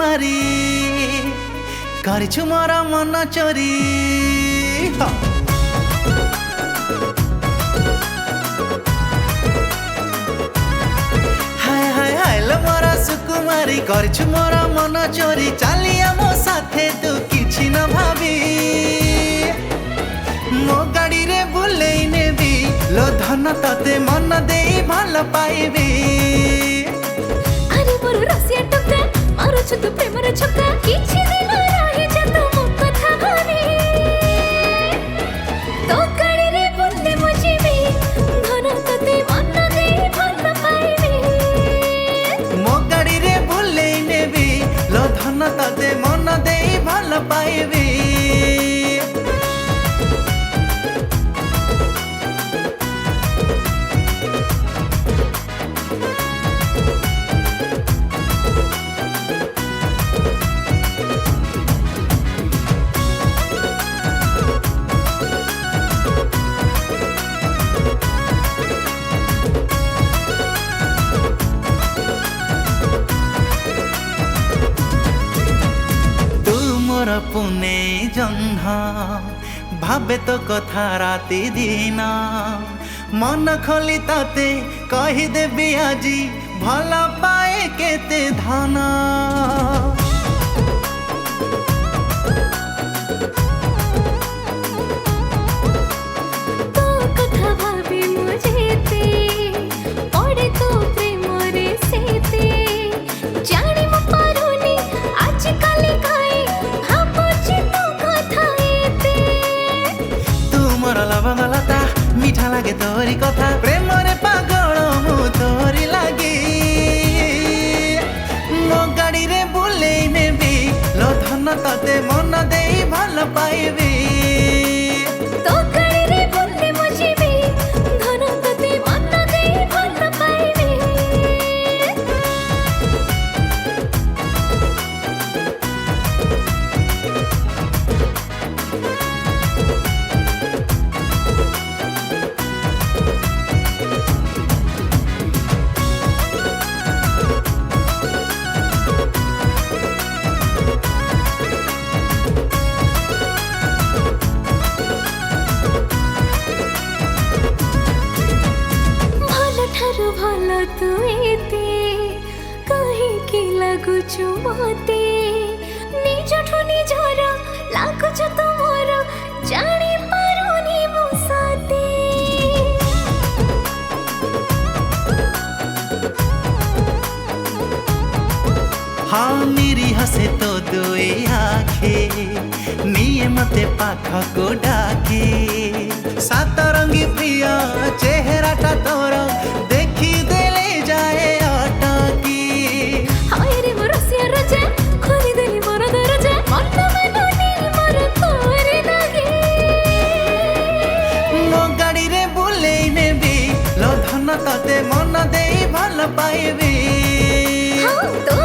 सुकुमारी करछु मोर मन चोरी हाय हाय हाय लो मोर सुकुमारी करछु मोर मन चोरी चलिया मो साथे तू किछि न भाबी मो गाड़ी रे बुलेई नेबी लो धन तते मन देई भल पाइबी अरे मोर रसिया टका मारो छु तू प्रेमर छक्का किछि दिन रहि जा तू मो कथा भाबी तो गाड़ी रे बुले मो जीवी धन तते मन देई भल पाइबी मो गाड़ी रे बुलेई नेबी लो धन तते मन देई भल पाइबी पुने जह्न भावे तो कथा राति दिन मन खोली ताते कही देबी आजी भल पाए केते धन तो कथा भाबी मुझेते पड़े तो प्रेम रे सेते जानी मो पारुनी आज काली खाई भाबुची तो कथा एते तू मोर लवंगलता मीठा लागे तोरी कथा प्रेम रे पागल मु तोरी लागी मो गाड़ी रे बुलेई नेबी लो धन तते मन देई भल पाइबी तो गाड़ी रे बुले मो जीवी धन तते मन देई भल पाइबी भल तू एते कहीं लगुछु मते निजठु निजर लागुछु तुमर जानी पारुनी मो साथे हाँ मेरी हसे तो दुए आखे निये मते पाख को डाके सात रंगी प्रिय चेहराटा तोर देखी देले जाए अटकी हाय रे मोर रसिया रजा खोली देली मोर दरजा मन मनोनी मोर तोरे लागे मो गाड़ी रे बुलेई नेबी लो धन तते मन देई भल पाइबी हाँ तो